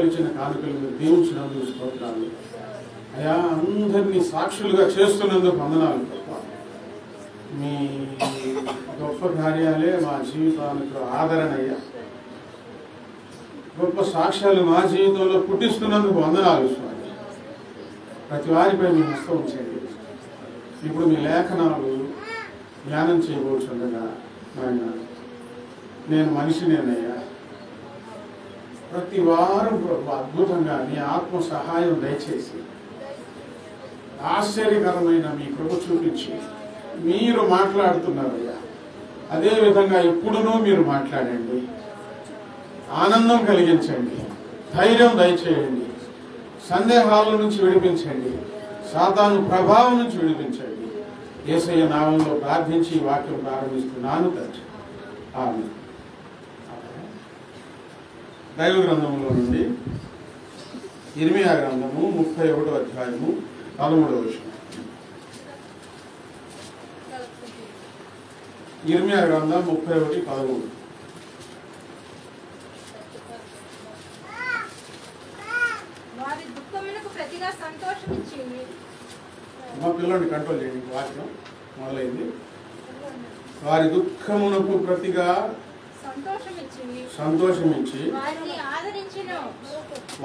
ఇచ్చిన కానుకలు మీరు దీవించినందుకు స్తోత్రాలు అయ్యా. అందరినీ సాక్షులుగా చేస్తున్నందుకు వందనాలు ప్రభా. మీ గొప్ప కార్యాలే మా జీవితానికి ఆదరణ అయ్యా. గొప్ప సాక్ష్యాలు మా జీవితంలో పుట్టిస్తున్నందుకు వందనాలు స్వామి. ప్రతి వారిపై మీ హస్తం ఉంచండి. ఇప్పుడు మీ లేఖనాలు ధ్యానం చేయబోతుండగా ఆయన నేను మనిషినేనయ్యా. ప్రతి వారం అద్భుతంగా మీ ఆత్మ సహాయం దయచేసి ఆశ్చర్యకరమైన మీ కృప చూపించి మీరు మాట్లాడుతున్నారయ్యా. అదేవిధంగా ఇప్పుడునూ మీరు మాట్లాడండి. ఆనందం కలిగించండి, ధైర్యం దయచేయండి, సందేహాల నుంచి విడిపించండి, సాతాను ప్రభావం నుంచి విడిపించండి. యేసయ్య నామంలో ప్రార్థించి ఈ వాక్యం ప్రారంభిస్తున్నాను తండ్రి. ఆమేన్. దైవ గ్రంథంలో నుండి ఇర్మియా గ్రంథము 31వ అధ్యాయము 13వ వచనం. ఇర్మియా గ్రంథం 31:13. మా పిల్లల్ని కంట్రోల్ చేయండి. వాక్యం మొదలైంది. వారి దుఃఖమునకు ప్రతిగా సంతోషమిచ్చి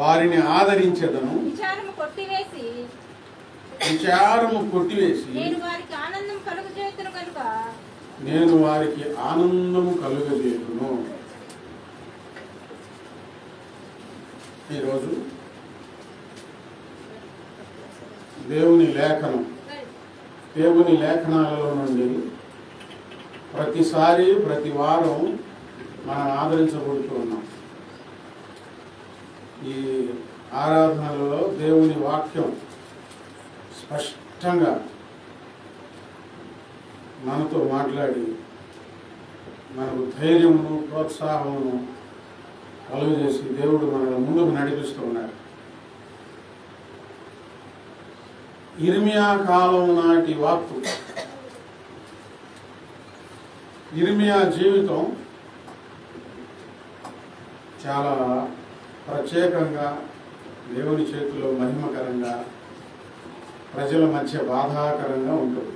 వారిని ఆదరించెదను, విచారము కొట్టివేసి నేను వారికి ఆనందము కలుగజేతును. ఈరోజు దేవుని లేఖనాలలో నుండి ప్రతిసారి ప్రతి వారం మనం ఆదరించబడుతూ ఉన్నాం. ఈ ఆరాధనలో దేవుని వాక్యం స్పష్టంగా మనతో మాట్లాడి మనకు ధైర్యమును ప్రోత్సాహమును కలుగజేసి దేవుడు మనల్ని ముందుకు నడిపిస్తూ ఉన్నాడు. ఇర్మియా కాలం నాటి వాక్కు, ఇర్మియా జీవితం చాలా ప్రత్యేకంగా, దేవుని చేతిలో మహిమకరంగా, ప్రజల మధ్య బాధాకరంగా ఉంటుంది.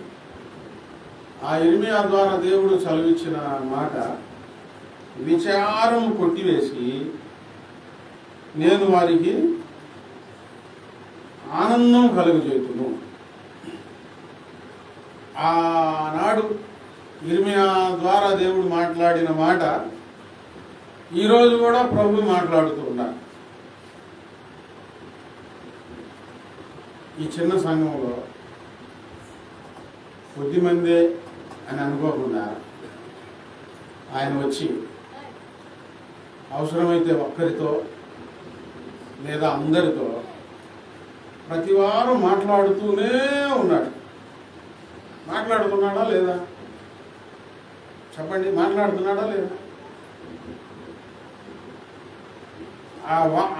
ఆ ఇర్మియా ద్వారా దేవుడు చదివించిన మాట, విచారం కొట్టివేసి నేను వారికి ఆనందం కలుగజేతును. ఆనాడు ఇర్మియా ద్వారా దేవుడు మాట్లాడిన మాట ఈరోజు కూడా ప్రభు మాట్లాడుతూ ఉన్నారు. ఈ చిన్న సంఘంలో కొద్దిమందే అని అనుకోకుండా ఆయన వచ్చి అవసరమైతే ఒక్కరితో లేదా అందరితో ప్రతి వారం మాట్లాడుతూనే ఉన్నాడు. మాట్లాడుతున్నాడా లేదా చెప్పండి? మాట్లాడుతున్నాడా లేదా?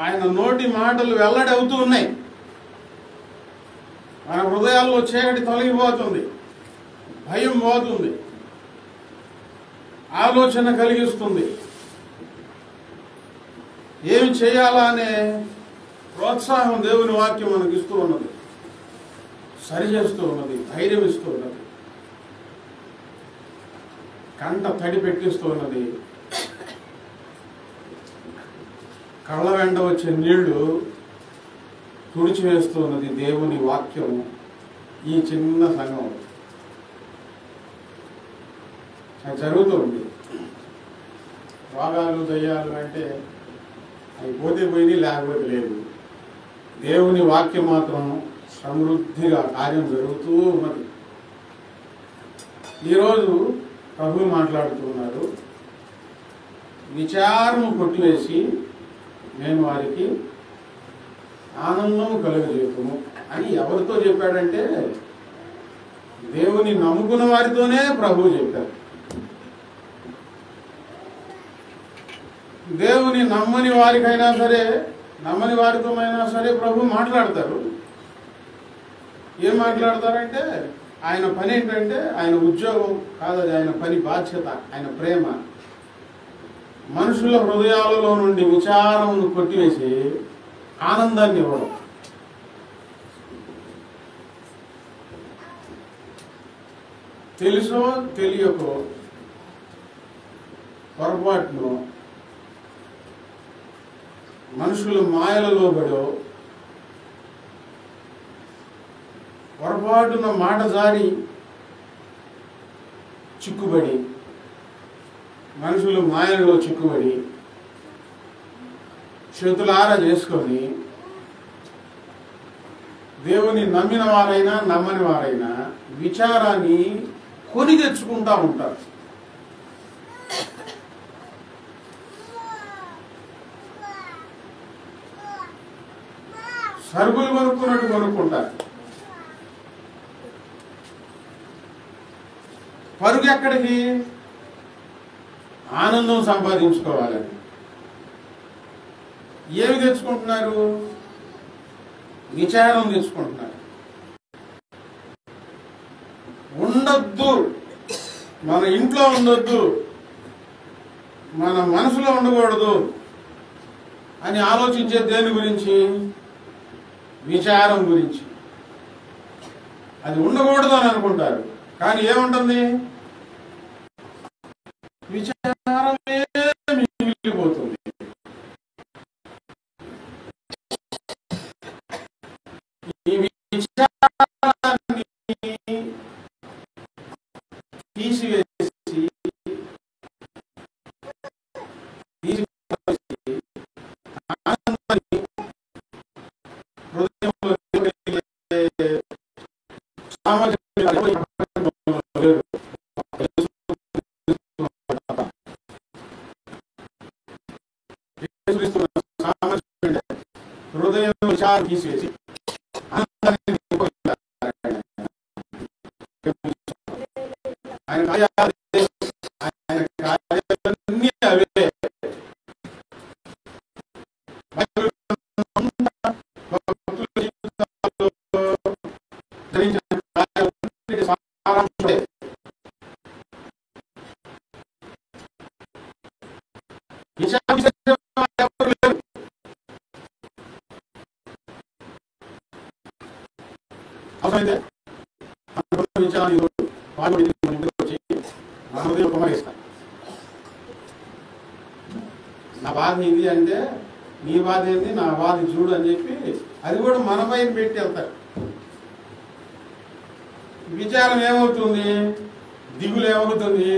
ఆయన నోటి మాటలు వెల్లడి అవుతూ ఉన్నాయి. మన హృదయాల్లో చీకటి తొలగిపోతుంది, భయం పోతుంది, ఆలోచన కలిగిస్తుంది. ఏమి చేయాలా అనే ప్రోత్సాహం దేవుని వాక్యం మనకి ఇస్తూ ఉన్నది, సరి చేస్తూ ఉన్నది, ధైర్యం ఇస్తూ ఉన్నది, కంట తడి పెట్టిస్తూ ఉన్నది. కళ్ళ వెంట వచ్చే నీళ్లు తుడిచివేస్తూ ఉన్నది దేవుని వాక్యం. ఈ చిన్న సంఘం అది జరుగుతుంది. రోగాలు దయ్యాలు అంటే అవి పోతే పోయి లేకపోతే లేదు. దేవుని వాక్యం మాత్రం సమృద్ధిగా కార్యం జరుగుతూ ఉన్నది. ఈరోజు ప్రభు మాట్లాడుతున్నారు, విచారము కొట్టివేసి నేను వారికి ఆనందము కలుగజేతును అని ఎవరితో చెప్పాడంటే దేవుని నమ్ముకున్న వారితోనే ప్రభు చెప్పారు. దేవుని నమ్మని వారికైనా సరే, నమ్మని వారితో అయినా సరే ప్రభు మాట్లాడతారు. ఏం మాట్లాడతారంటే ఆయన పని ఏంటంటే ఆయన ఉద్యోగం కాదు, అది ఆయన పని బాధ్యత, ఆయన ప్రేమ. మనుషుల హృదయాలలో నుండి విచారమును కొట్టివేసి ఆనందాన్ని ఇవ్వడం. తెలుసో తెలియకో పొరపాటును మనుషుల మాయలలో పడో పొరపాటున మాట జారి చిక్కుబడి మనుషులు మాయలలో చిక్కుబడి చేతులారా చేసుకొని దేవుని నమ్మిన వారైనా నమ్మని వారైనా విచారాన్ని కొని తెచ్చుకుంటా ఉంటారు. సరుకులు కొనుక్కున్నట్టు కొనుక్కుంటారు. పరుగు ఎక్కడికి? ఆనందం సంపాదించుకోవాలని. ఏమి తెచ్చుకుంటున్నారు? విచారం తెచ్చుకుంటున్నారు. ఉండొద్దు, మన ఇంట్లో ఉండొద్దు, మన మనసులో ఉండకూడదు అని ఆలోచించే దేని గురించి? విచారం గురించి. అది ఉండకూడదు అని అనుకుంటారు, కానీ ఏముంటుంది? విచారమే మిగిలిపోతుంది. ఈ విచారాన్ని తీసివేసి ఆనందాన్ని హృదయంలో హృదయం విచారం తీసివేసి ఆయన కార్యాలన్నీ అవే. అవసరమైతే నా బాధ ఇది అంటే నీ బాధ ఏంది, నా బాధ చూడు అని చెప్పి అది కూడా మన పైన పెట్టి వెళ్తారు. విచారం ఏమవుతుంది? దిగులు ఏమవుతుంది?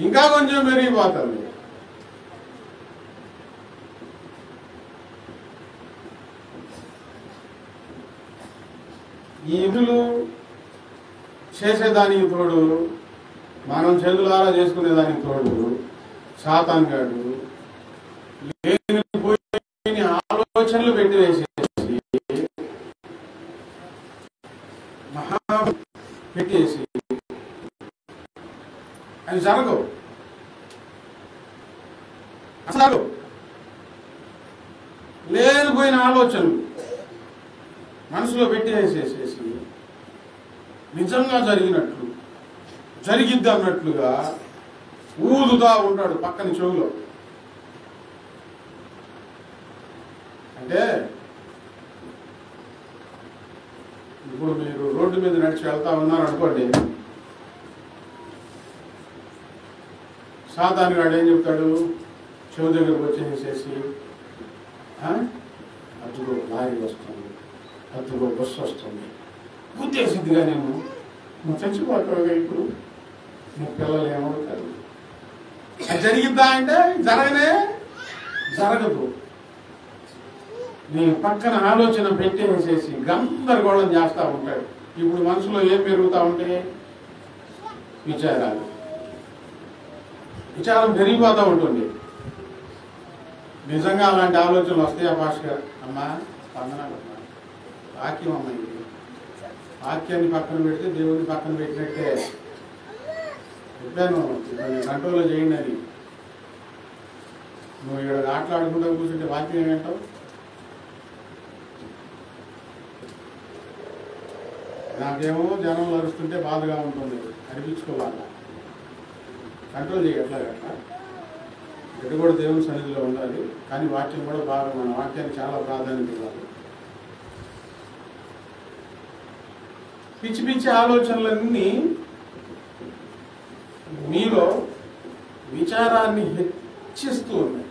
ఇంకా కొంచెం పెరిగిపోతుంది. ఈ ఇదులు చేసేదానికి తోడు, మనం చేతులారా చేసుకునేదానికి తోడు సాతాను గాడు లేని ఆలోచనలు పెట్టివేసేసి పెట్టేసి అవి జరగవు. అసలు లేనిపోయిన ఆలోచనలు మనసులో పెట్టేసేసేసి నిజంగా జరిగినట్లు, జరిగిద్ది అన్నట్లుగా ఊదుతా ఉంటాడు పక్కన చెవులో. అంటే ఇప్పుడు మీరు రోడ్డు మీద నడిచి వెళ్తా ఉన్నారు అనుకోండి, సాతాను గాడు ఏం చెప్తాడు? చెవు దగ్గరకు వచ్చేసేసి అతుగో లారీ వస్తుంది, అతుగో బస్సు వస్తుంది, గుద్దేసిద్దిగా నువ్వు చచ్చిపోతావుగా, ఇప్పుడు నీ పిల్లలు ఏమవుతారు? అది జరిగిద్దా అంటే జరగదు. నీ పక్కన ఆలోచన పెట్టేసేసి గందరగోళం చేస్తూ ఉంటాడు. ఇప్పుడు మనసులో ఏం పెరుగుతూ ఉంటే విచారం పెరిగిపోతూ ఉంటుంది. నిజంగా అలాంటి ఆలోచనలు వస్తాయా పాస్టర్ గారు? అమ్మా వందనాలు అమ్మా, వాక్యం అమ్మ, ఇది వాక్యాన్ని పక్కన పెడితే దేవుడిని పక్కన పెట్టినట్టే. చెప్పాను కంట్రోల్లో చేయండి అని. నువ్వు ఇక్కడ ఆటలాడుకుంటూ కూర్చుంటే వాక్యం ఏమంటావు? నాకేమో జనంలో అరుస్తుంటే బాధగా ఉంటుంది, అనిపించుకోవాలి. కంట్రోల్ చేయట్లా ఇది కూడా దేవుని సన్నిధిలో ఉండాలి, కానీ వాక్యం కూడా బాగా మన వాక్యానికి చాలా ప్రాధాన్యత ఇవ్వాలి. పిచ్చి పిచ్చి ఆలోచనలన్నీ మీలో విచారాన్ని హెచ్చిస్తూ ఉన్నాయి.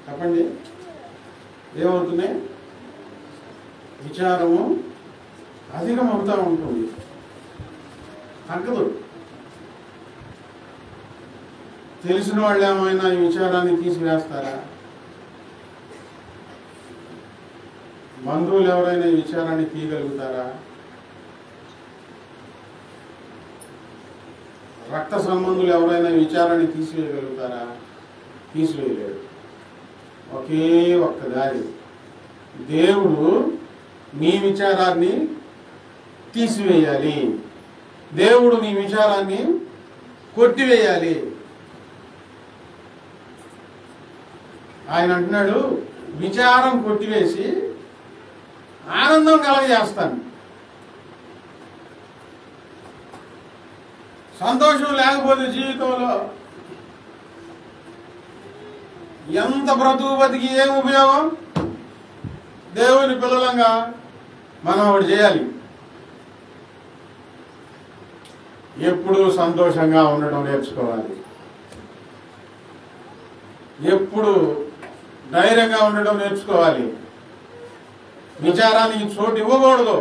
చెప్పండి, ఏమవుతున్నాయి? విచారము అధికమవుతూ ఉంటుంది, తగ్గదు. తెలిసిన వాళ్ళు ఏమైనా ఈ విచారాన్ని తీసివేస్తారా? బంధువులు ఎవరైనా ఈ విచారాన్ని తీయగలుగుతారా? రక్త సంబంధులు ఎవరైనా ఈ విచారాన్ని తీసివేయగలుగుతారా? తీసివేయలేడు. ఒకే ఒక్క దారి, దేవుడు నీ విచారాన్ని తీసివేయాలి, దేవుడు నీ విచారాన్ని కొట్టివేయాలి. ఆయన అంటున్నాడు, విచారం కొట్టివేసి ఆనందం కలగజేస్తాను. సంతోషం లేకపోతే జీవితంలో ఎంత బ్రతుకు బతికి ఏం ఉపయోగం? దేవుని పిల్లలంగా మనం ఒకటి చేయాలి, ఎప్పుడూ సంతోషంగా ఉండటం నేర్చుకోవాలి, ఎప్పుడు ధైర్యంగా ఉండటం నేర్చుకోవాలి. విచారానికి చోటు ఇవ్వకూడదు.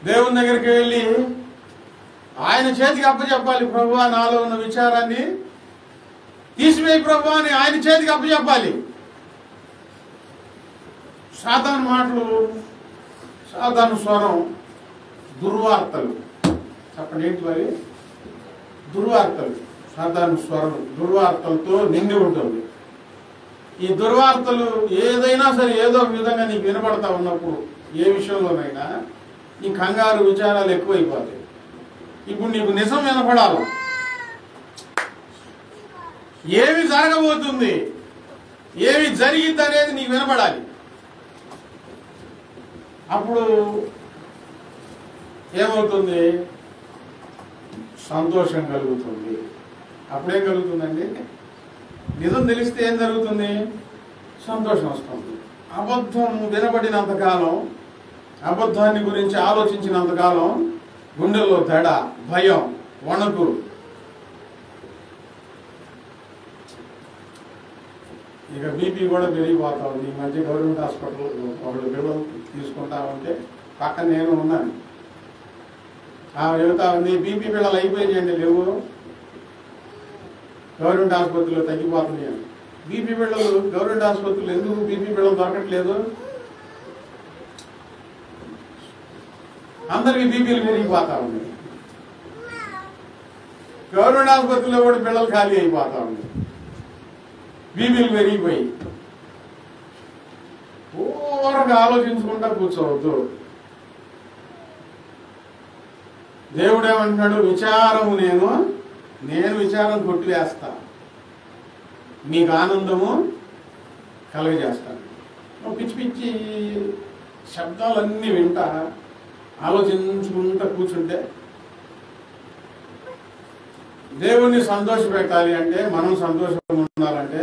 దేవుని దగ్గరికి వెళ్ళి ఆయన చేతికి అప్పచెప్పాలి. ప్రభువా, నాలో ఉన్న విచారాన్ని తీసివేయి ప్రభువా అని ఆయన చేతికి అప్పచెప్పాలి. సాతాను మాటలు, సాతాను స్వరం, దుర్వార్తలు. చెప్పండి, ఏంటి మరి? దుర్వార్తలు. సాతాను స్వరం దుర్వార్తలతో నిండి ఉంటుంది. ఈ దుర్వార్తలు ఏదైనా సరే ఏదో ఒక విధంగా నీకు వినపడతా ఉన్నప్పుడు, ఏ విషయంలోనైనా నీ కంగారు విచారాలు ఎక్కువైపోతాయి. ఇప్పుడు నీకు నిజం వినపడాలి, ఏమి జరగబోతుంది, ఏమి జరిగింది అనేది నీకు వినపడాలి. అప్పుడు ఏమవుతుంది? సంతోషం కలుగుతుంది. అప్పుడేం కలుగుతుందండి? నిజం తెలిస్తే ఏం జరుగుతుంది? సంతోషం వస్తుంది. అబద్ధం వినబడినంతకాలం, అబద్ధాన్ని గురించి ఆలోచించినంతకాలం గుండెల్లో దడ, భయం, వణుకు. ఇక బీపీ కూడా పెరిగిపోతా ఉంది. ఈ మధ్య గవర్నమెంట్ హాస్పిటల్ ఒకళ్ళు బిడ్డలు తీసుకుంటా ఉంటే పక్కన నేను ఉన్నాను. చెబుతా ఉంది, బీపీ బిళ్ళలు అయిపోయాయండి, లేవు, గవర్నమెంట్ ఆసుపత్రిలో తగ్గిపోతున్నాయి. బీపీ బిళ్ళలు గవర్నమెంట్ ఆసుపత్రులు ఎందుకు బీపీ బిళ్ళలు దొరకట్లేదు? అందరికీ బీపీలు పెరిగిపోతా ఉన్నాయి. గవర్నమెంట్ ఆసుపత్రిలో కూడా బిళ్ళలు ఖాళీ అయిపోతా ఉన్నాయి, బీపీలు పెరిగిపోయి. ఓవరగా ఆలోచించుకుంటా కూర్చోవద్దు. దేవుడు ఏమంటున్నాడు? విచారము నేను విచారం కొట్టివేస్తా, మీకు ఆనందము కలుగజేస్తాను. పిచ్చి పిచ్చి శబ్దాలన్నీ వింటా ఆలోచించుకుంటా కూర్చుంటే, దేవుణ్ణి సంతోష పెట్టాలి అంటే, మనం సంతోషంగా ఉండాలంటే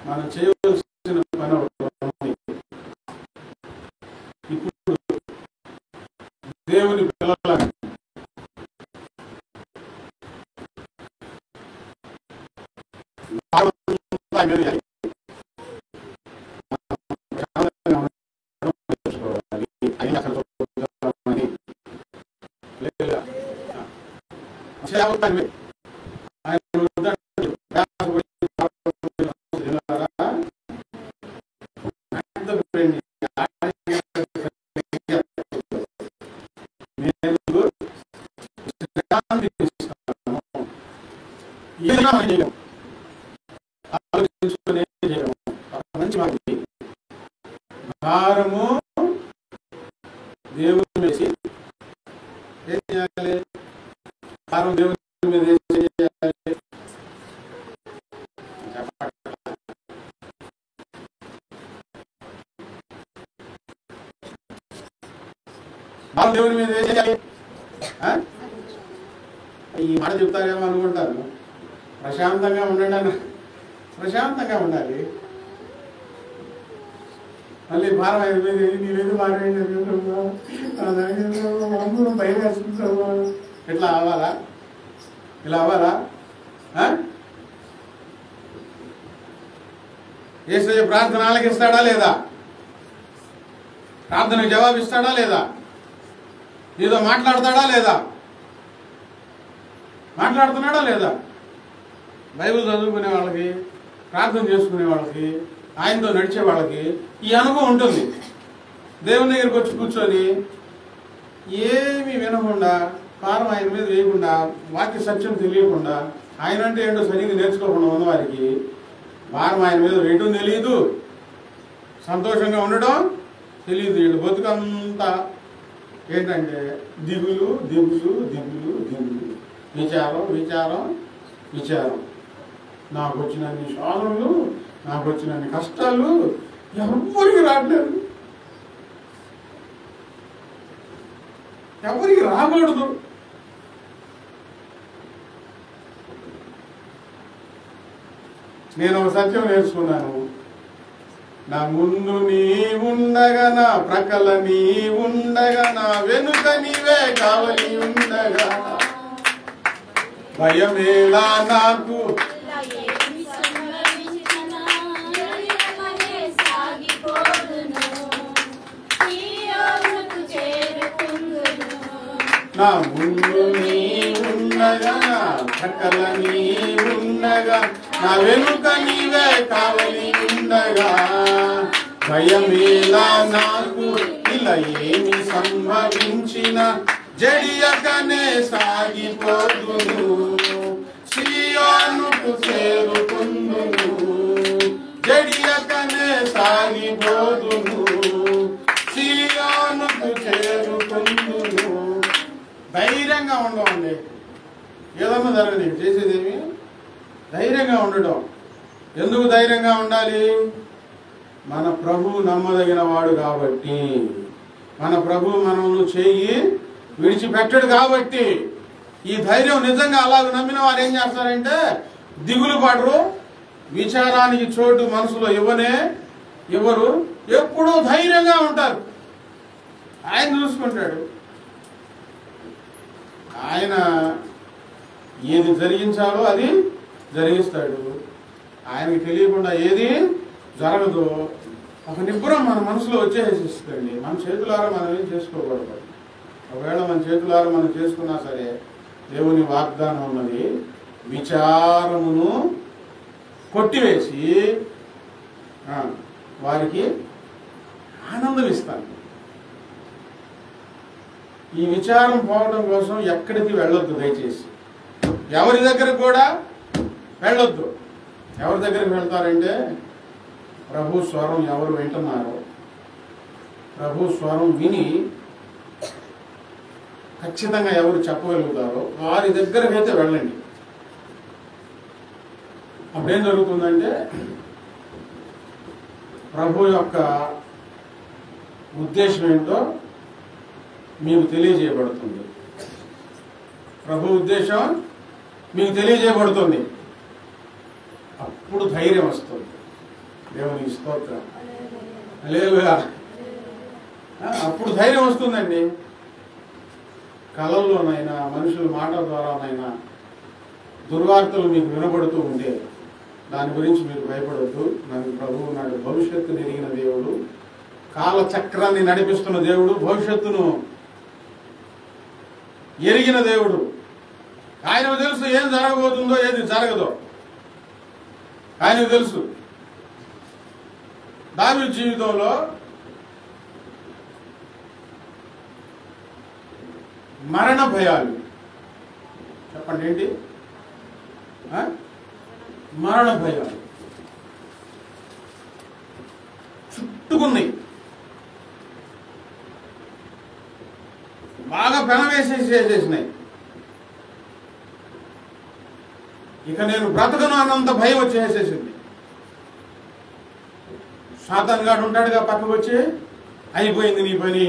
మనం చేయవలసిన పని ఒకటి. ఇప్పుడు దేవుని పిల్లలని ఆలోచించుకునే మంచి మంది భారము దేవుని వేసి ఏం చేయాలి? భారం దేవుని మీద ఏం చేయాలి? భారం దేవుని మీద ఏం చేయాలి? ఈ మాట చెప్తారేమో అనుకుంటాను. ప్రశాంతంగా ఉండండి అన్న, ప్రశాంతంగా ఉండాలి. మళ్ళీ భారం అయిపోయింది, నీవేది భారం భయం వేసుకుంటావా? ఇట్లా అవ్వాలా? ఇలా అవ్వాలా? యేసయ్య ప్రార్థన ఆలకిస్తాడా లేదా? ప్రార్థనకు జవాబిస్తాడా లేదా? ఏదో మాట్లాడతాడా లేదా? మాట్లాడుతున్నాడా లేదా? బైబిల్ చదువుకునే వాళ్ళకి, ప్రార్థన చేసుకునే వాళ్ళకి, ఆయనతో నడిచే వాళ్ళకి ఈ అనుభవం ఉంటుంది. దేవుని దగ్గరికి వచ్చి కూర్చొని ఏమీ వినకుండా, కారం ఆయన మీద వేయకుండా, వాక్య సత్యం తెలియకుండా, ఆయన అంటే ఏంటో సరిగ్గా నేర్చుకోకుండా ఉన్నవారికి భారం ఆయన మీద వేయటం తెలియదు, సంతోషంగా ఉండడం తెలియదు. వీళ్ళు బతుకంతా ఏంటంటే దిగులు దిగులు దిగులు దిగులు, విచారం విచారం విచారం. నాకు వచ్చినన్ని శోధనలు, నాకు వచ్చినన్ని కష్టాలు ఎవరికి రావట్లేదు, ఎవరికి రాకూడదు. నేను ఒక సత్యం నేర్చుకున్నాను. నా ముందు నీ ఉండగా, నా ప్రక్కల నీ ఉండగా, నా వెనుక నీవే కావలి ఉండగా, భయమేలా నాకు. నా ముందు నీ ఉండగా, నా ప్రక్కల నీ ఉండగా, నా వెనుక నీవే కావలి ఉండగా, భయమేలా నాకు. ఇలా ఏమి సంభవించిన జడియకనే సాగిపోదును, సియోనుకు చేరుకుందును. జడియకనే సాగిపోదును, సియోనుకు చేరుకుందును. ధైర్యంగా ఉండవండి. ఏదన్నా జరగని చేసేదేమి ధైర్యంగా ఉండటం. ఎందుకు ధైర్యంగా ఉండాలి? మన ప్రభు నమ్మదగిన వాడు కాబట్టి, మన ప్రభు మనల్ని చేయి విడిచిపెట్టడు కాబట్టి ఈ ధైర్యం. నిజంగా అలాగ నమ్మిన వారు ఏం చేస్తారంటే దిగులు పడరు, విచారానికి చోటు మనసులో ఇవ్వరు, ఎప్పుడూ ధైర్యంగా ఉంటారు. ఆయన చూసుకుంటాడు. ఆయన ఏది జరిగించాలో అది జరిగిస్తాడు. ఆయనకి తెలియకుండా ఏది జరగదు. ఒక నిబ్బరం మన మనసులో వచ్చేసేస్తుంది. మన చేతులారా మనం ఏం చేసుకోకూడదు. ఒకవేళ మన చేతులారా మనం చేసుకున్నా సరే, దేవుని వాగ్దానం ఉన్నది, విచారమును కొట్టివేసి వారికి ఆనందం ఇస్తాను. ఈ విచారం పోవడం కోసం ఎక్కడికి వెళ్ళొద్దు. దయచేసి ఎవరి దగ్గరకు కూడా వెళ్ళొద్దు. ఎవరి దగ్గరికి వెళ్తారంటే ప్రభు స్వరం ఎవరు వింటున్నారో, ప్రభు స్వరం విని ఖచ్చితంగా ఎవరు చెప్పగలుగుతారో వారి దగ్గరకైతే వెళ్ళండి. అప్పుడేం జరుగుతుందంటే ప్రభు యొక్క ఉద్దేశం ఏంటో మీకు తెలియజేయబడుతుంది. ప్రభు ఉద్దేశం మీకు తెలియజేయబడుతుంది. అప్పుడు ధైర్యం వస్తుంది. దేవునికి స్తోత్రం. హల్లెలూయా. అప్పుడు ధైర్యం వస్తుందండి. కళల్లోనైనా మనుషుల మాటల ద్వారానైనా దుర్వార్తలు మీకు వినబడుతూ ఉంటే దాని గురించి మీరు భయపడవద్దు. నాకు ప్రభువు నాడు భవిష్యత్తును ఎరిగిన దేవుడు, కాలచక్రాన్ని నడిపిస్తున్న దేవుడు, భవిష్యత్తును ఎరిగిన దేవుడు. ఆయనకు తెలుసు ఏం జరగబోతుందో, ఏది జరగదో ఆయనకు తెలుసు. దావీదు జీవితంలో మరణ భయాలు, చెప్పండి ఏంటి? మరణ భయాలు చుట్టుకున్నాయి. బాగా పెనవేసేసినాయి. ఇక నేను బ్రతకను అన్నంత భయం వచ్చేసేసింది. సాతాన్ గాడు ఉంటాడుగా పక్కకు వచ్చి, అయిపోయింది నీ పని,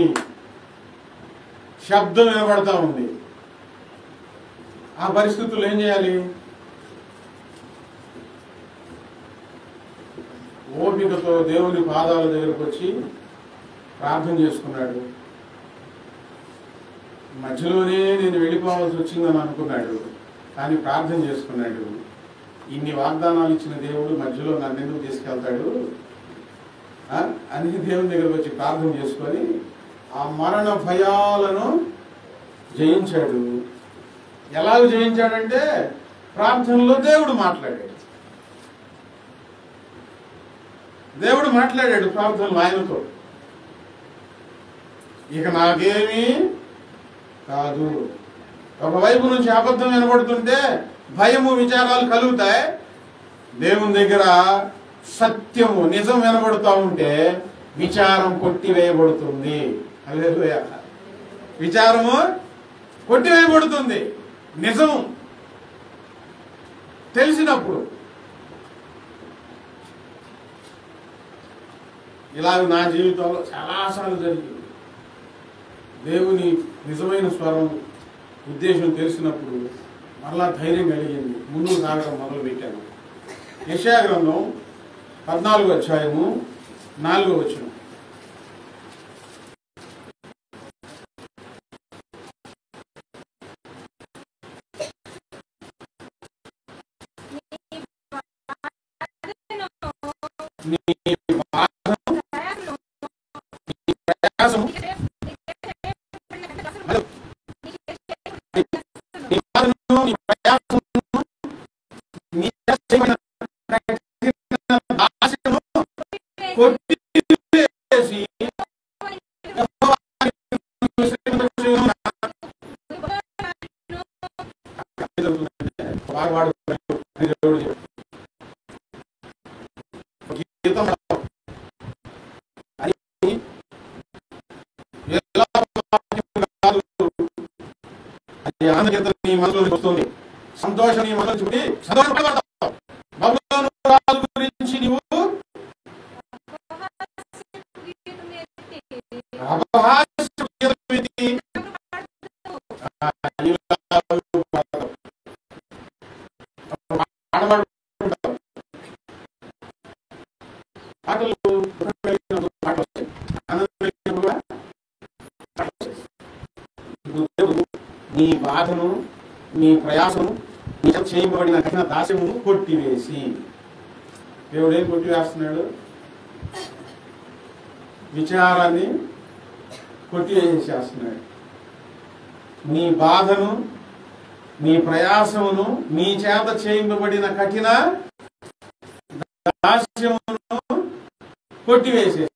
శబ్దం వినబడతా ఉంది. ఆ పరిస్థితుల్లో ఏం చేయాలి? ఓపికతో దేవుని పాదాల దగ్గరకు వచ్చి ప్రార్థన చేసుకున్నాడు. మధ్యలోనే నేను వెళ్ళిపోవాల్సి వచ్చిందని అనుకున్నాడు, కానీ ప్రార్థన చేసుకున్నాడు. ఇన్ని వాగ్దానాలు ఇచ్చిన దేవుడు మధ్యలో నన్ను ఎందుకు తీసుకెళ్తాడు అని దేవుని దగ్గరకు వచ్చి ప్రార్థన చేసుకొని ఆ మరణ భయాలను జయించాడు. ఎలాగ జయించాడంటే ప్రార్థనలో దేవుడు మాట్లాడాడు. ప్రార్థనలో ఆయనతో. ఇక నాకేమీ కాదు. ఒకవైపు నుంచి అబద్ధం వినబడుతుంటే భయము విచారాలు కలుగుతాయి. దేవుని దగ్గర సత్యము నిజం వినబడుతూ ఉంటే విచారం కొట్టివేయబడుతుంది. హల్లెలూయా. విచారము కొట్టివేయబడుతుంది. నిజం తెలిసినప్పుడు. ఇలాగ నా జీవితంలో చాలాసార్లు జరిగింది. దేవుని నిజమైన స్వరం ఉద్దేశం తెలిసినప్పుడు మరలా ధైర్యం కలిగింది. ముందుకు సాగడం మొదలు పెట్టాను. యెషయా గ్రంథం 14వ అధ్యాయము 4వ వచనం. నీ మనసులోకి వస్తుంది, సంతోషం నీ మనసు చుట్టి సంతోషపడతావు. బబులోను రాజు గురించి నీవు నీ బాధను, నీ ప్రయాసము, నీ చేయబడిన కఠిన దాస్యమును కొట్టివేసి. దేవుడు ఏం కొట్టివేస్తున్నాడు? విచారాన్ని కొట్టివేసేస్తున్నాడు. నీ బాధను, నీ ప్రయాసమును, నీ చేత చేయబడిన కఠిన దాస్యమును కొట్టివేసేస్తున్నాడు.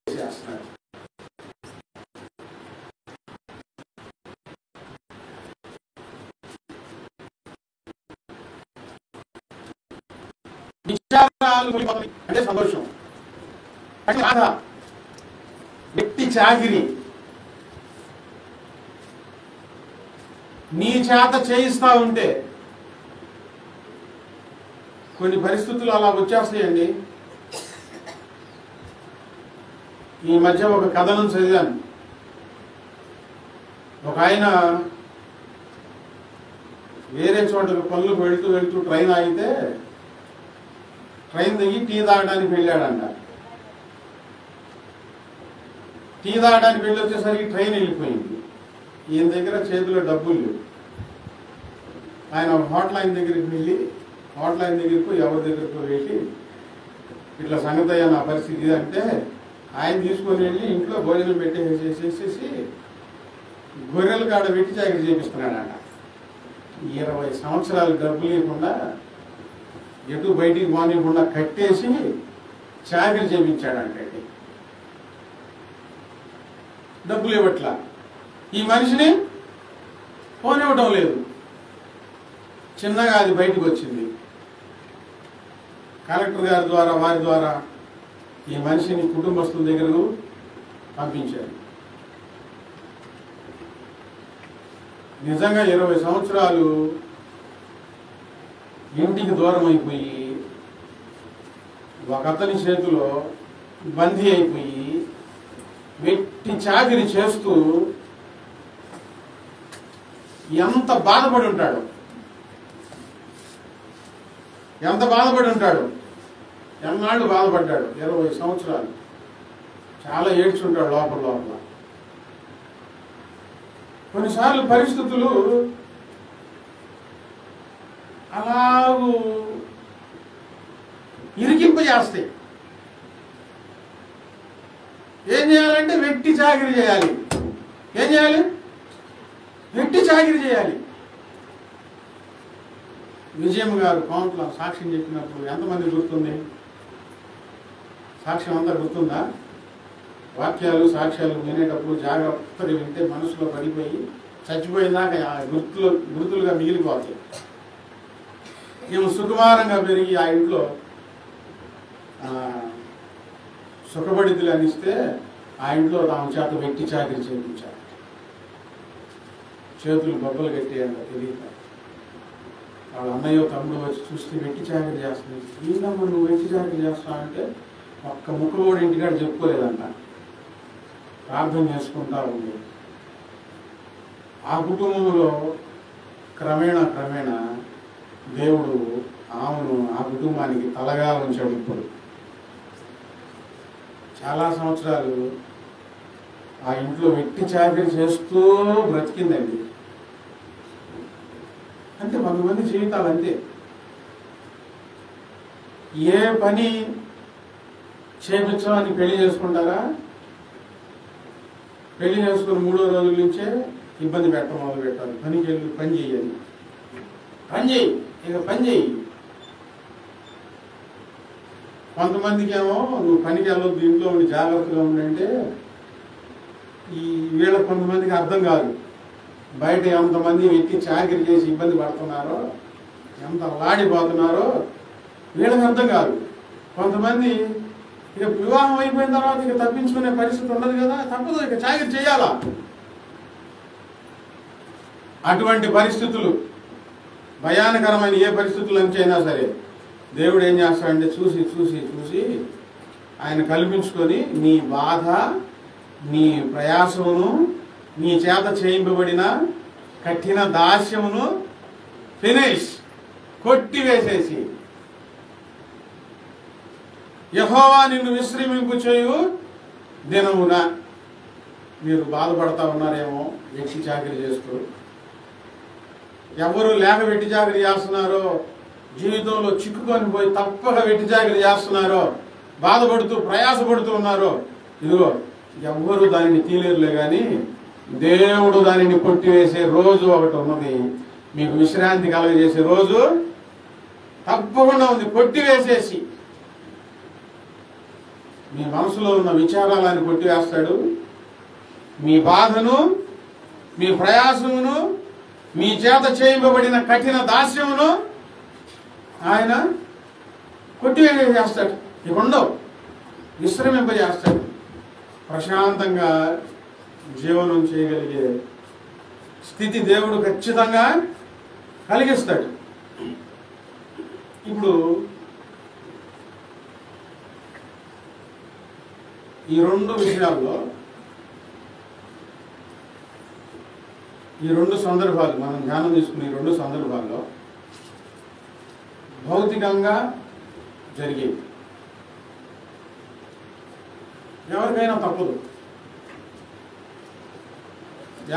విచారాలు అంటే సంతోషం, బాధ, వ్యక్తి చాకిరి, నీ చేత చేయిస్తా ఉంటే కొన్ని పరిస్థితులు అలా వచ్చేస్తాయండి. ఈ మధ్య ఒక కథనం చదివాను. ఒక ఆయన వేరే చోటకు పనులకు వెళుతూ ట్రైన్ ఆగితే ట్రైన్ దిగి టీ తాగడానికి వెళ్ళాడంట. టీ తాగడానికి వెళ్ళి వచ్చేసరికి ట్రైన్ వెళ్ళిపోయింది. ఈయన దగ్గర చేతిలో డబ్బులు లేవు. ఆయన హోటల్ ఆయన దగ్గరికి వెళ్ళి ఎవరి దగ్గరకు వెళ్ళి ఇట్లా సంగతి అయ్యా నా పరిస్థితి అంటే ఆయన తీసుకొని వెళ్ళి ఇంట్లో భోజనం పెట్టేసేసి గొర్రెల కాడ పెట్టి చాకరీ చేపిస్తున్నాడంట. 20 సంవత్సరాలు డబ్బులు ఇవ్వకుండా, ఎటు బయటికి మానివ్వకుండా కట్టేసి చాకరీ చేయించాడంటే డబ్బులు ఇవ్వట్లా. ఈ మనిషిని పోనివ్వటం లేదు. చిన్నగా అది బయటకు వచ్చింది. కలెక్టర్ గారి ద్వారా, వారి ద్వారా ఈ మనిషిని కుటుంబస్తుల దగ్గరకు పంపించారు. నిజంగా 20 సంవత్సరాలు ఇంటికి దూరం అయిపోయి, ఒక అతని చేతిలో బందీ అయిపోయి, వెట్టి చాకిరి చేస్తూ ఎంత బాధపడి ఉంటాడు. ఎంత బాధపడి ఉంటాడు, ఎన్నాళ్ళు బాధపడ్డాడు, 20 సంవత్సరాలు చాలా ఏడ్చుంటాడు లోపల లోపల. కొన్నిసార్లు పరిస్థితులు అలాగూ ఇరికింపజేస్తాయి. ఏం చేయాలంటే వెట్టి చాకిరి చేయాలి. ఏం చేయాలి? వెట్టి చాకిరి చేయాలి. విజయమ్మ గారు కోంట్లో సాక్ష్యం చెప్పినప్పుడు ఎంతమంది గుర్తుంది? సాక్ష్యం అంతా గుర్తుందా? వాక్యాలు సాక్ష్యాలు వినేటప్పుడు జాగ్రత్తగా వింటే మనసులో పడిపోయి చచ్చిపోయిందాక గుర్తులుగా మిగిలిపోతాయి. మేము సుకుమారంగా పెరిగి ఆ ఇంట్లో సుఖపడితులు అనిస్తే ఆ ఇంట్లో ఆమె చేత వెట్టి చాకిరి చేయించారు. చేతులు బొబ్బలు కట్టేయంట తెలియక. వాళ్ళ అన్నయ్య తమ్ముడు వచ్చి చూస్తే వెట్టి చాకిరి చేస్తుంది. ఏందమ్మా నువ్వు వెట్టి చాకిరి చేస్తావు అంటే ఒక్క ముక్క కూడా ఇంటికాడ చెప్పుకోలేదంట. ప్రార్థన చేసుకుంటా ఉంది. ఆ కుటుంబంలో క్రమేణా దేవుడు ఆమెను ఆ కుటుంబానికి తలగా ఉంచాడు. ఇప్పుడు చాలా సంవత్సరాలు ఆ ఇంట్లో వెట్టి చాకిరి చేస్తూ బ్రతికిందండి. అంటే కొంతమంది జీవితాలు అంతే. ఏ పని చేపించమని పెళ్లి చేసుకుంటారా? పెళ్లి చేసుకుని 3వ రోజుల నుంచే ఇబ్బంది పెట్టడం మొదలు పెట్టాలి. పనికి వెళ్ళి పని చేయాలి, పని చేయి, ఇక పని చేయి. కొంతమందికి ఏమో నువ్వు పనికి వెళ్ళొద్దు, ఇంట్లో ఉండి జాగ్రత్తగా ఉండంటే ఈ వీళ్ళ కొంతమందికి అర్థం కాదు. బయట ఎంతమంది వెట్టి చాకిరి చేసి ఇబ్బంది పడుతున్నారో, ఎంత లాడిపోతున్నారో వీళ్ళకి అర్థం కాదు. కొంతమంది ఇక వివాహం అయిపోయిన తర్వాత ఇక తప్పించుకునే పరిస్థితి ఉండదు కదా, తప్పదు, ఇక చాకిరి చేయాలా. అటువంటి పరిస్థితులు భయానకరమైన ఏ పరిస్థితుల నుంచి అయినా సరే దేవుడు ఏం చేస్తాడంటే చూసి చూసి చూసి ఆయన కల్పించుకొని నీ బాధ, నీ ప్రయాసమును, నీ చేత చేయింపబడిన కఠిన దాస్యమును ఫినిష్ కొట్టివేసేసి యెహోవా నిన్ను విశ్రమింపు చేయు దినమున. మీరు బాధపడతా ఉన్నారేమో వెట్టి చాకిరి చేస్తూ. ఎవరు లేక వెట్టి చాకిరి చేస్తున్నారో, జీవితంలో చిక్కుకొని పోయి తప్పక వెట్టి చాకిరి చేస్తున్నారో, బాధపడుతూ ప్రయాసపడుతూ ఉన్నారో, ఇదిగో ఎవ్వరూ దానిని తీలేరులే కానీ దేవుడు దానిని కొట్టివేసే రోజు ఒకటి ఉన్నది. మీకు విశ్రాంతి కలగజేసే రోజు తప్పకుండా ఉంది. కొట్టివేసేసి మీ మనసులో ఉన్న విచారాలను కొట్టివేస్తాడు. మీ బాధను, మీ ప్రయాసమును, మీ చేత చేయింపబడిన కఠిన దాస్యమును ఆయన కొట్టివేసేస్తాడు. ఇక ఉండవు, విశ్రమింపజేస్తాడు. ప్రశాంతంగా జీవనం చేయగలిగే స్థితి దేవుడు ఖచ్చితంగా కలిగిస్తాడు. ఇప్పుడు ఈ 2 విషయాల్లో, ఈ 2 సందర్భాలు మనం ధ్యానం తీసుకునే 2 సందర్భాల్లో భౌతికంగా జరిగేవి. ఎవరికైనా తప్పదు.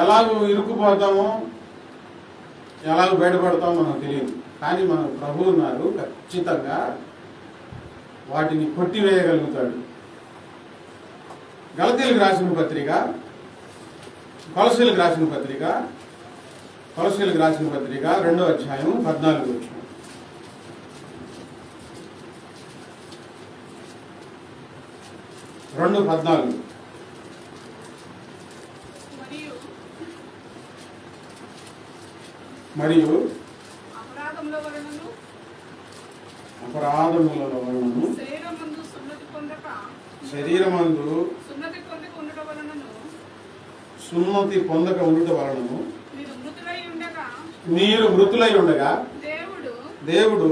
ఎలాగో ఇరుక్కుపోతామో, ఎలాగో బయటపడతామో మనకు తెలియదు. కానీ మన ప్రభువు ఉన్నారు, ఖచ్చితంగా వాటిని కొట్టివేయగలుగుతాడు. గలతీయులకు రాసిన పత్రిక, కొలస్సీయులకు రాసిన పత్రిక, 2వ అధ్యాయం 14వ వచనం. మరియు అపరాధముల వలనను శరీరమందు సున్నతి పొందక ఉండుట వలనను మీరు మృతులై ఉండగా దేవుడు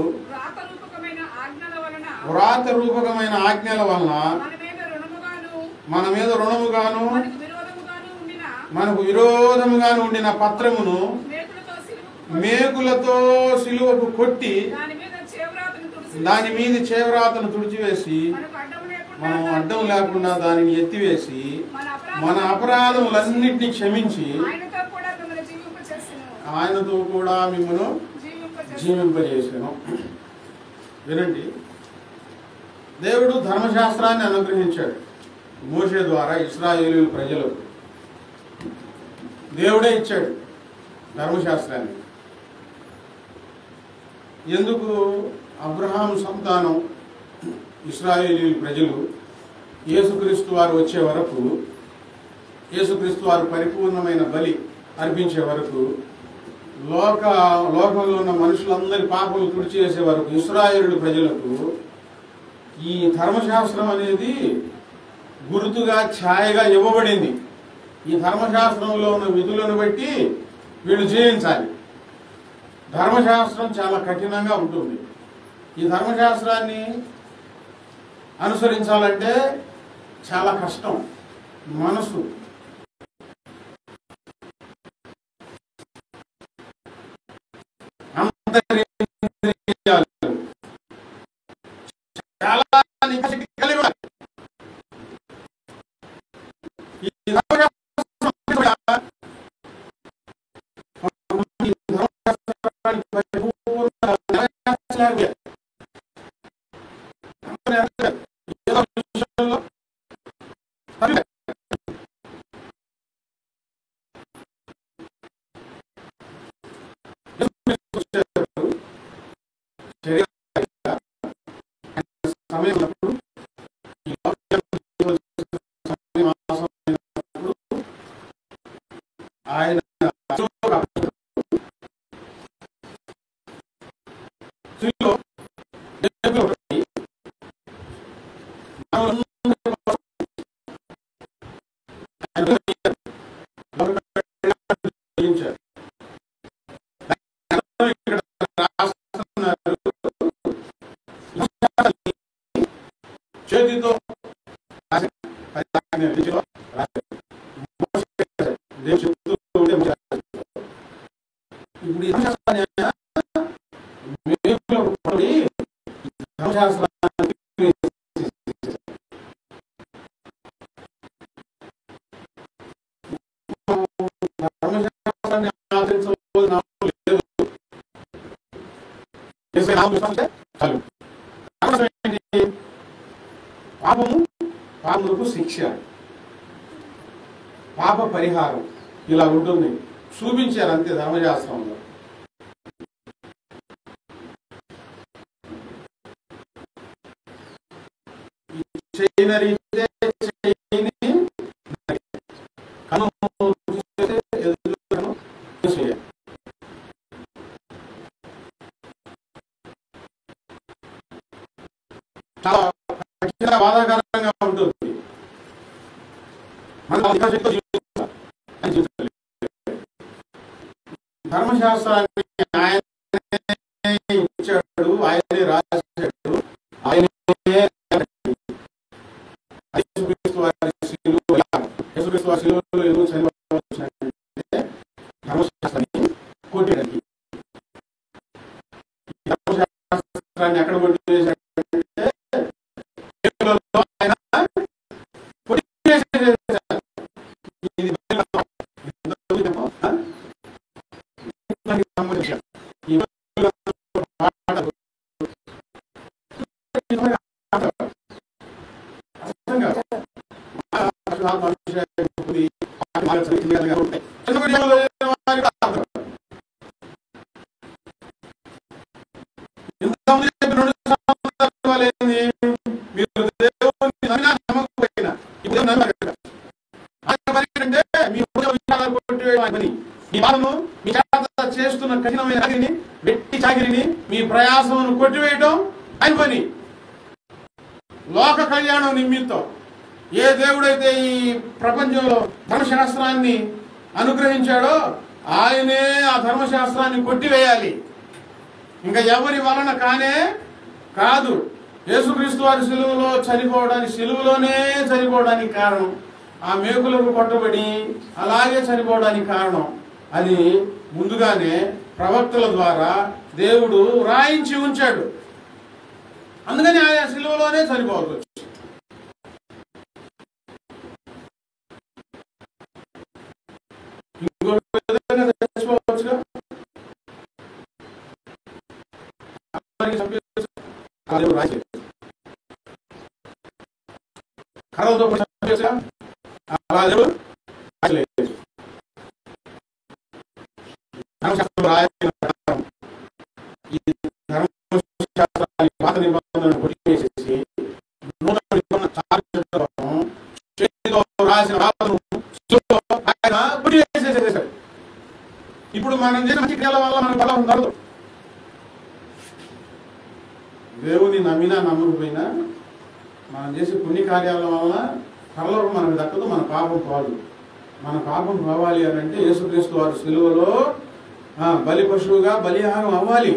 వ్రాత రూపకమైన ఆజ్ఞల వలన మన మీద రుణముగాను మనకు విరోధముగాను ఉండిన పత్రమును మేకులతో సిలువకు కొట్టి దాని మీద చేవ్రాతను తుడిచివేసి మనం అడ్డం లేకుండా దానిని ఎత్తివేసి మన అపరాధములన్నిటినీ క్షమించి ఆయనతో కూడా మిమ్మల్ని జీవింపజేసాను. వినండి, దేవుడు ధర్మశాస్త్రాన్ని అనుగ్రహించాడు మోషే ద్వారా ఇశ్రాయేలు ప్రజలకు. దేవుడే ఇచ్చాడు ధర్మశాస్త్రాన్ని. ఎందుకు? అబ్రహాము సంతానం ఇశ్రాయేలు ప్రజలు యేసుక్రీస్తు వారు వచ్చే వరకు, యేసుక్రీస్తు వారు పరిపూర్ణమైన బలి అర్పించే వరకు, లోకంలో ఉన్న మనుషులందరి పాపలు తుడిచేసే వరకు ఇశ్రాయేలు ప్రజలకు ఈ ధర్మశాస్త్రం అనేది గుర్తుగా, ఛాయగా ఇవ్వబడింది. ఈ ధర్మశాస్త్రంలో ఉన్న విధులను బట్టి వీళ్ళు జీవించాలి. ధర్మశాస్త్రం చాలా కఠినంగా ఉంటుంది. ఈ ధర్మశాస్త్రాన్ని అనుసరించాలంటే చాలా కష్టం. మనసు చాలా కలిగి ఉండాలి. ఆయన చేతితో ఇప్పుడు పాపములకు శిక్ష, పాప పరిహారం ఇలా ఉంటుంది. చూపించారు అంతే ధర్మశాస్త్రంలో. చాలా బాధాకరంగా ఉంటుంది. ధర్మశాస్త్రాన్ని ఆయనే ఇచ్చాడు, ఆయనే రాశాడు, ఆయనే ధర్మశాస్త్రాన్ని కొట్టేయడానికి. ధర్మశాస్త్రాన్ని ఎక్కడ కొట్టేశాడంటే చేస్తున్న కఠినమైన చాకిరిని, వెట్టి చాకిరిని, మీ ప్రయాసమును కొట్టివేయడం ఆయన పని. లోక కళ్యాణం నిమిత్తం ఏ దేవుడైతే ఈ ప్రపంచంలో ధర్మశాస్త్రాన్ని అనుగ్రహించాడో ఆయనే ఆ ధర్మశాస్త్రాన్ని కొట్టివేయాలి. ఇంకా ఎవరి వలన కానే కాదు. యేసుక్రీస్తు వారి సిలువలోనే చనిపోవడానికి కారణం, ఆ మేకులకు కొట్టబడి అలాగే చనిపోవడానికి కారణం, అది ముందుగానే ప్రవక్తల ద్వారా దేవుడు రాయించి ఉంచాడు. అందుకని ఆయన సిలువలోనే చనిపోవచ్చు. ఇంకో విధంగా చచ్చిపోవచ్చుగా. కర్రలతో పాత నిబంధనను కొట్టివేసేసి నూతన నిబంధన రాసిన ఆయన కొట్టివేసేసేసాడు. ఇప్పుడు మనం చేసిన మంచి క్రియల వల్ల మనకు బలం ఉండదు. దేవుని నమ్మినా నమ్మకపోయినా మనం చేసే పుణ్యకార్యాల వల్ల పరలోకం మనకు దక్కదు, మన పాపం పోదు. మన పాపం పోవాలి అని అంటే యేసుక్రీస్తు వారు సిలువలో బలి పశువుగా బలియాగం అవ్వాలి.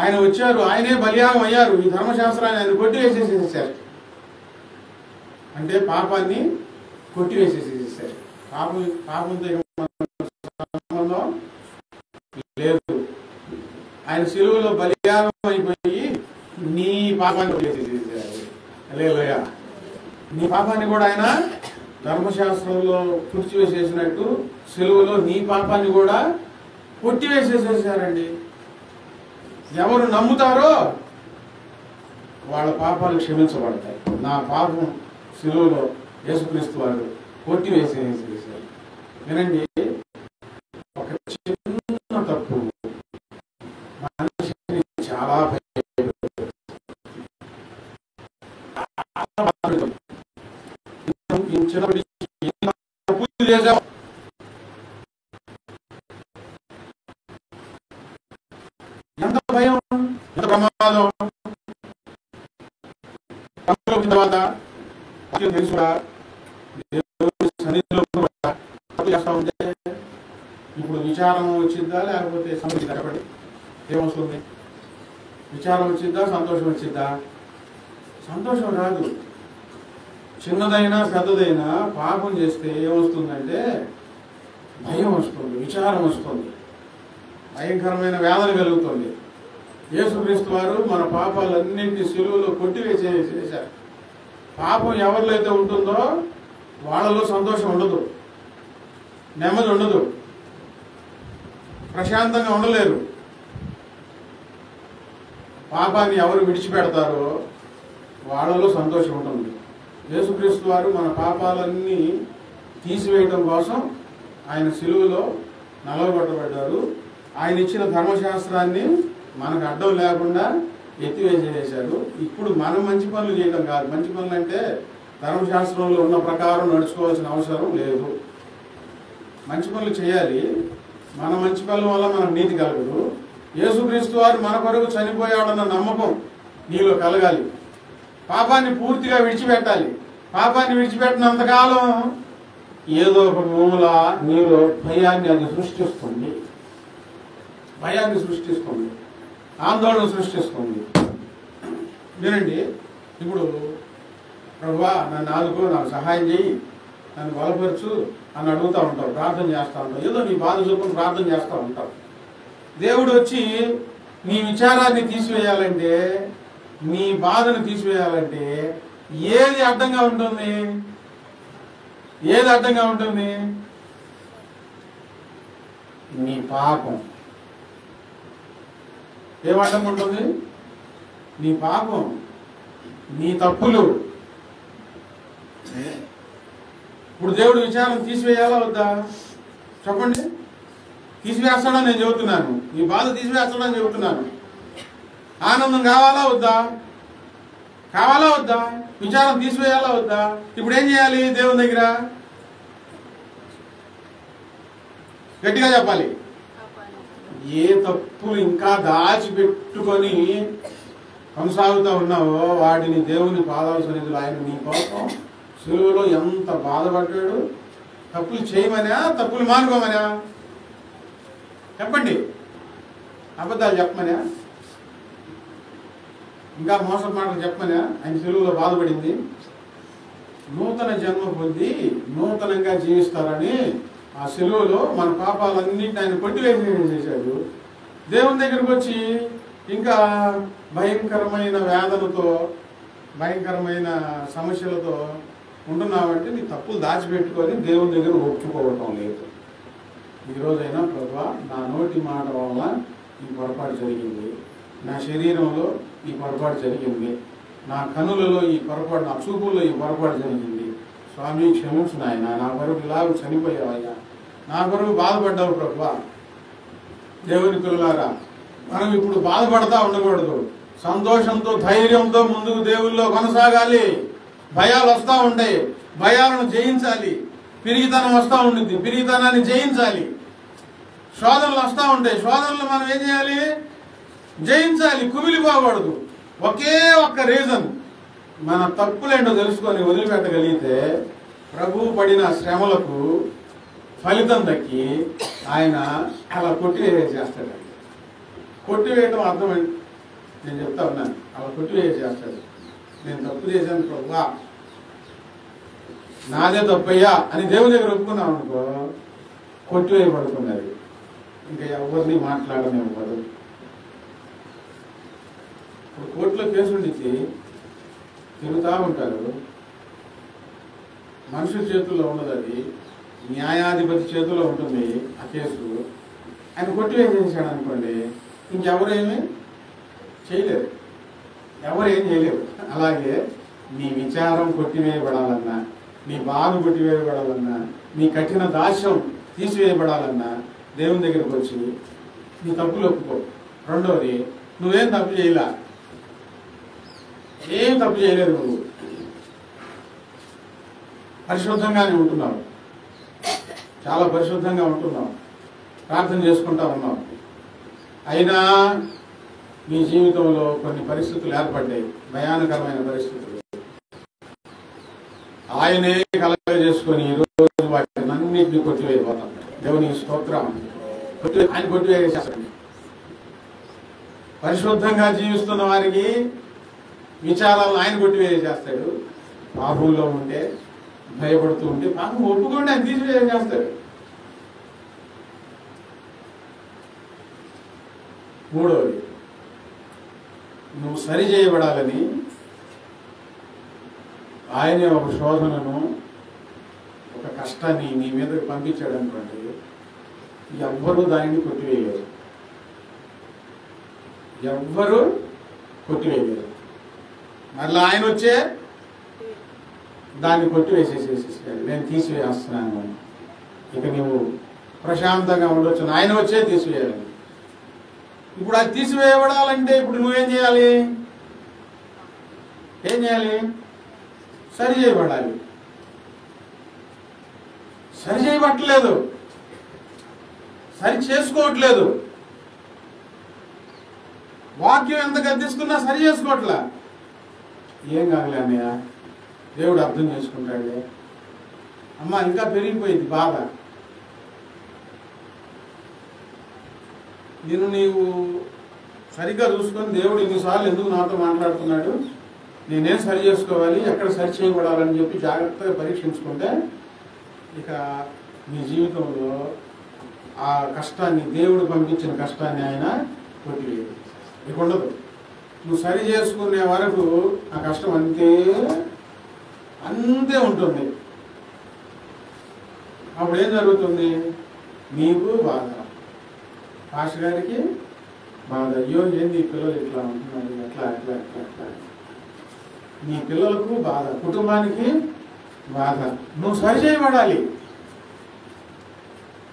ఆయన వచ్చారు, ఆయనే బలియాగం అయ్యారు. ఈ ధర్మశాస్త్రాన్ని ఆయన కొట్టివేసేసేసారు. అంటే పాపాన్ని కొట్టివేసేసేసారు. పాపంతో సంబంధం లేదు. ఆయన సిలువలో బలియాగం అయిపోయి నీ పాపాన్ని కొట్టివేసేసేసారు. హల్లెలూయా. నీ పాపాన్ని కూడా ఆయన ధర్మశాస్త్రంలో తుడిచివేసేసినట్టు సిలువలో నీ పాపాన్ని కూడా కొట్టివేసేసేసారండి. ఎవరు నమ్ముతారో వాళ్ళ పాపాలు క్షమించబడతాయి. నా పాపం సిలువలో యేసుక్రీస్తు వారు కొట్టివేసేసారు. వినండి, ఒక చిన్న తప్పు మనిషిని చాలా చేశాం. ఎంత భయం, ఎంత ప్రమాదం. తర్వాత తెలుసుగా చేస్తా ఉంటే ఇప్పుడు విచారం వచ్చిద్దా లేకపోతే సమస్య చెప్పండి, ఏమొస్తుంది? విచారం వచ్చిద్దా, సంతోషం వచ్చిద్దా? సంతోషం రాదు. చిన్నదైనా పెద్దదైనా పాపం చేస్తే ఏమొస్తుందంటే భయం వస్తుంది, విచారం వస్తుంది, భయంకరమైన వేదన కలుగుతుంది. యేసుక్రీస్తు వారు మన పాపాలన్నింటినీ సిలువలో కొట్టివేసేసారు. పాపం ఎవరిలో అయితే ఉంటుందో వాళ్ళలో సంతోషం ఉండదు, నెమ్మది ఉండదు, ప్రశాంతంగా ఉండలేరు. పాపాన్ని ఎవరు విడిచిపెడతారో వాళ్ళలో సంతోషం ఉంటుంది. యేసుక్రీస్తు వారు మన పాపాలన్నీ తీసివేయడం కోసం ఆయన సిలువలో నలగొట్టబడ్డారు. ఆయన ఇచ్చిన ధర్మశాస్త్రాన్ని మనకు అడ్డం లేకుండా ఎత్తివేసేసారు. ఇప్పుడు మనం మంచి పనులు చేయడం కాదు. మంచి పనులు అంటే ధర్మశాస్త్రంలో ఉన్న ప్రకారం నడుచుకోవాల్సిన అవసరం లేదు. మంచి పనులు చేయాలి. మన మంచి పనుల వల్ల మనకు నీతి కలగదు. యేసుక్రీస్తు వారు మన కొరకు చనిపోయాడన్న నమ్మకం నీలో కలగాలి. పాపాన్ని పూర్తిగా విడిచిపెట్టాలి. పాపాన్ని విడిచిపెట్టినంతకాలం ఏదో ఒక మూల నీలో భయాన్ని అది సృష్టిస్తుంది, భయాన్ని సృష్టిస్తుంది, ఆందోళన సృష్టిస్తుంది. వినండి, ఇప్పుడు ప్రభువా నన్ను ఆదుకో, నాకు సహాయం చేయి, నన్ను బలపరచు అని అడుగుతూ ఉంటావు, ప్రార్థన చేస్తూ ఉంటావు, ఏదో నీ బాధ చూపుని ప్రార్థన చేస్తూ ఉంటావు. దేవుడు వచ్చి నీ విచారాన్ని తీసివేయాలంటే, నీ బాధను తీసివేయాలంటే ఏది అడ్డంగా ఉంటుంది? ఏది అడ్డంగా ఉంటుంది? నీ పాపం. ఏం అడ్డంగా ఉంటుంది? నీ పాపం, నీ తప్పులు. ఇప్పుడు దేవుడు విచారం తీసివేయాలా వద్దా? చెప్పండి. తీసివేస్తాడని నేను చెబుతున్నాను, నీ బాధ తీసివేస్తాడని చెబుతున్నాను. ఆనందం కావాలా వద్దా? కావాలా వద్దా? విచారం తీసివేయాలా వద్దా? ఇప్పుడు ఏం చేయాలి? దేవుని దగ్గర గట్టిగా చెప్పాలి. ఏ తప్పులు ఇంకా దాచిపెట్టుకొని కొనసాగుతూ ఉన్నావో వాటిని దేవుని పాదాల సన్నిధిలో ఆయన నీ కోసం సిలువలో ఎంత బాధపడ్డాడు. తప్పులు చేయమనా, తప్పులు మానుకోమనా? చెప్పండి. అబద్ధాలు చెప్పమనా, ఇంకా మోసం మాటలు చెప్పమనా? ఆయన సిలువలో బాధపడింది. నూతన జన్మ పొంది నూతనంగా జీవిస్తారని ఆ సిలువలో మన పాపాలన్నింటినీ ఆయన కొట్టివేసేసాడు. దేవుని దగ్గరకు వచ్చి ఇంకా భయంకరమైన వేదనతో, భయంకరమైన సమస్యలతో ఉంటున్నావంటే నీ తప్పులు దాచిపెట్టుకొని దేవుని దగ్గర ఒప్పుకోవటం లేదు. ఈరోజైనా ప్రభువా, నా నోటి మాట వల్ల ఈ పొరపాటు జరిగింది, నా శరీరంలో ఈ పొరపాటు జరిగింది, నా కనులలో ఈ పొరపాటు, నా చూపుల్లో ఈ పొరపాటు జరిగింది. స్వామి క్షమించు నాయన, నా కొరకు ఇలా చనిపోయావయ్యా, నా కొరకు బాధపడ్డావు ప్రభువా. దేవుని పిల్లలారా, మనం ఇప్పుడు బాధపడతా ఉండకూడదు. సంతోషంతో, ధైర్యంతో ముందుకు దేవుల్లో కొనసాగాలి. భయాలు వస్తూ ఉంటాయి, భయాలను జయించాలి. పిరిగితనం వస్తూ ఉంటుంది, పిరిగితనాన్ని జయించాలి. శోధనలు వస్తూ ఉంటాయి, శోధనలు మనం ఏం చేయాలి? జయించాలి. కుమిలిపోకూడదు. ఒకే ఒక్క రీజన్, మన తప్పులేంటో తెలుసుకొని వదిలిపెట్టగలిగితే ప్రభువు పడిన శ్రమలకు ఫలితం దక్కి ఆయన అలా కొట్టివేసేస్తాడు. కొట్టివేయడం అర్థమైంది, నేను చెప్తా ఉన్నాను. అలా కొట్టివేసేస్తాడు. నేను తప్పు చేశాను ప్రభువా, నాదే తప్పయ్యా అని దేవుని దగ్గర ఒప్పుకున్నాం అనుకో, కొట్టివేయబడుతున్నది. ఇంకా ఎవరిని మాట్లాడనివ్వదు. ఇప్పుడు కోర్టులో కేసు ఉండిచ్చి తిరుగుతూ ఉంటారు. మనుషుల చేతుల్లో ఉండదు, అది న్యాయాధిపతి చేతుల్లో ఉంటుంది ఆ కేసు. ఆయన కొట్టివేసేసాడు అనుకోండి, ఇంకెవరేమీ చేయలేరు, ఎవరు ఏం చేయలేరు. అలాగే నీ విచారం కొట్టివేయబడాలన్నా, నీ బాధ కొట్టివేయబడాలన్నా, నీ కఠిన దాస్యం తీసివేయబడాలన్నా దేవుని దగ్గరకు వచ్చి నీ తప్పులు ఒప్పుకో. రెండవది, నువ్వేం తప్పు చేయలే, ఏం తప్పు చేయలేదు, నువ్వు పరిశుద్ధంగానే ఉంటున్నావు, చాలా పరిశుద్ధంగా ఉంటున్నావు, ప్రార్థన చేసుకుంటా ఉన్నావు. అయినా నీ జీవితంలో కొన్ని పరిస్థితులు ఏర్పడ్డాయి, భయానకరమైన పరిస్థితులు. ఆయనే కలగజేసుకొని ఈరోజు వాటిని అన్నింటినీ కొట్టివేయబోతాం. దేవుని స్తోత్రం. ఆయన కొట్టివేసేస్తాడు. పరిశుద్ధంగా జీవిస్తున్న వారికి విచారాలను ఆయన కొట్టివేసేస్తాడు. పాపంలో ఉంటే, భయపడుతూ ఉంటే పాపం ఒప్పుకోండి, ఆయన తీసివేసేస్తాడు. మూడవది, నువ్వు సరి చేయబడాలని ఆయనే ఒక శోధనను, ఒక కష్టాన్ని నీ మీదకి పంపించాడు అనుకోండి, ఎవ్వరూ దానిని కొట్టివేయలేరు, ఎవ్వరూ కొట్టివేయలేరు. మళ్ళీ ఆయన వచ్చే దాన్ని కొట్టివేసేసేసాడు. నేను తీసివేస్తున్నాను, ఇక నువ్వు ప్రశాంతంగా ఉండొచ్చు, ఆయన వచ్చే తీసివేయాలి. ఇప్పుడు అది తీసివేయబడాలంటే ఇప్పుడు నువ్వేం చేయాలి? ఏం చేయాలి? సరి చేయబడాలి. సరి చేయబట్టలేదు, సరి చేసుకోవట్లేదు. వాక్యం ఎంత గద్దిస్తున్నా సరి చేసుకోవట్లా. ఏం కాగలే అన్నయ్య, దేవుడు అర్థం చేసుకుంటాడే. అమ్మ ఇంకా పెరిగిపోయింది బాధ. నేను నీవు సరిగ్గా చూసుకొని దేవుడు ఇన్నిసార్లు ఎందుకు నాతో మాట్లాడుతున్నాడు, నేనేం సరి చేసుకోవాలి, ఎక్కడ సరి చేయబడాలని చెప్పి జాగ్రత్తగా పరీక్షించుకుంటే ఇక నీ జీవితంలో ఆ కష్టాన్ని, దేవుడు పంపించిన కష్టాన్ని ఆయన కొట్టివేయడు. ఇక ఉండదు. నువ్వు సరి చేసుకునే వరకు ఆ కష్టం అంతే ఉంటుంది. అప్పుడు ఏం జరుగుతుంది? నీకు బాధ, పాస్టర్ గారికి బాధ. అయ్యో ఏంది పిల్లలు ఇట్లా ఉంటున్నారు, ఎట్లా ఎట్లా ఎట్లా ఎట్లా. నీ పిల్లలకు బాధ, కుటుంబానికి బాధ. నువ్వు సరి చేయబడాలి,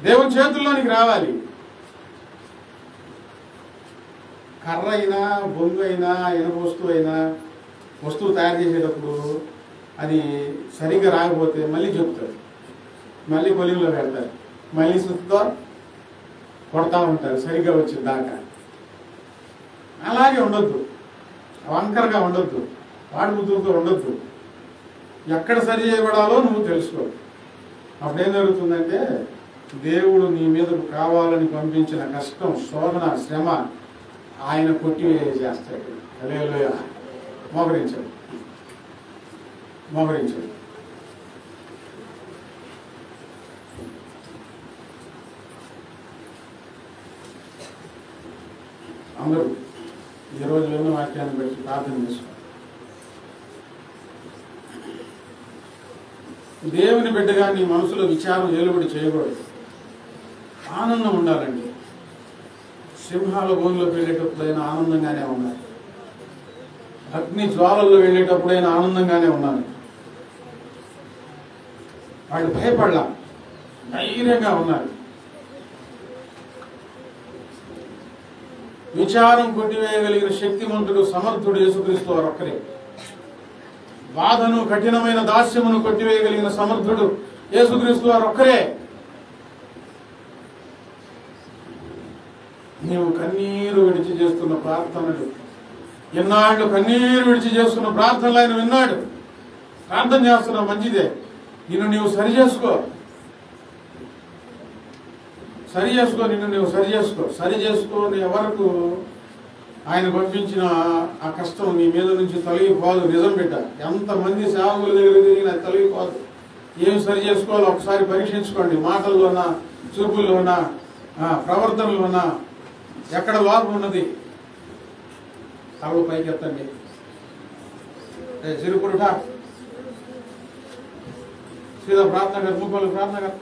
దేవుని చేతుల్లోనికి రావాలి. కర్ర అయినా, బొంగు అయినా, ఇనుప వస్తువు అయినా, వస్తువు తయారు చేసేటప్పుడు అది సరిగ్గా రాకపోతే మళ్ళీ చెప్తారు, మళ్ళీ కొలింలో పెడతారు, మళ్ళీ సుత్తో కొడతా ఉంటారు సరిగ్గా వచ్చిన దాకా. అలాగే ఉండొద్దు, వంకరగా ఉండొద్దు, వాడి బుద్ధులతో ఉండొద్దు. ఎక్కడ సరి చేయబడాలో నువ్వు తెలుసుకో. అప్పుడేం జరుగుతుందంటే దేవుడు నీ మీదకు కావాలని పంపించిన కష్టం, శోధన, శ్రమ ఆయన కొట్టివేసేస్తాడు. హల్లెలూయా. మోకరించండి, మోకరించండి. అందరూ ఈరోజు విన్న వాక్యాన్ని బట్టి ప్రార్థన చేసుకోండి. దేవుని బిడ్డగా నీ మనసులో విచారం ఏలుబడి చేయకూడదు. ఆనందం ఉండాలండి. సింహాల భూమిలోకి వెళ్ళేటప్పుడైనా ఆనందంగానే ఉండాలి. అగ్ని జ్వాలల్లో వెళ్ళేటప్పుడైనా ఆనందంగానే ఉండాలి. వాళ్ళు భయపడలా, ధైర్యంగా ఉన్నారు. విచారం కొట్టివేయగలిగిన శక్తిమంతుడు సమర్థుడు యేసుక్రీస్తు వారు ఒక్కరే. బాధను కఠినమైన దాస్యమును కొట్టివేయగలిగిన సమర్థుడు యేసుక్రీస్తు వారు ఒక్కరే. నీవు కన్నీరు విడిచి చేస్తున్న ప్రార్థనలు, ఎన్నాళ్ళు కన్నీరు విడిచి చేస్తున్న ప్రార్థనలు ఆయన విన్నాడు. ప్రార్థన చేస్తున్నావు, మంచిదే. నిన్ను నీవు సరి చేసుకో, నిన్ను నీవు సరి చేసుకొని ఎవరకు ఆయన పంపించిన ఆ కష్టం నీ మీద నుంచి తొలగిపోదు. నిజం బిడ్డ, ఎంతమంది సేవకుల దగ్గర తిరిగినా తొలగిపోదు. ఏం సరి చేసుకోవాలో ఒకసారి పరీక్షించుకోండి. మాటల్లోనా, చూపుల్లోనా, ప్రవర్తనలోనా ఎక్కడ లోపం ఉన్నది కళ్ళు పైకెత్తండి. చిరుపురుట సీదా ప్రార్థన గారు, ముగ్గురు ప్రార్థన గారు.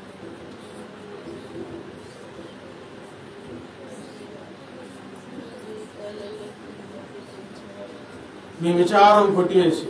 మీ విచారం కొట్టివేసి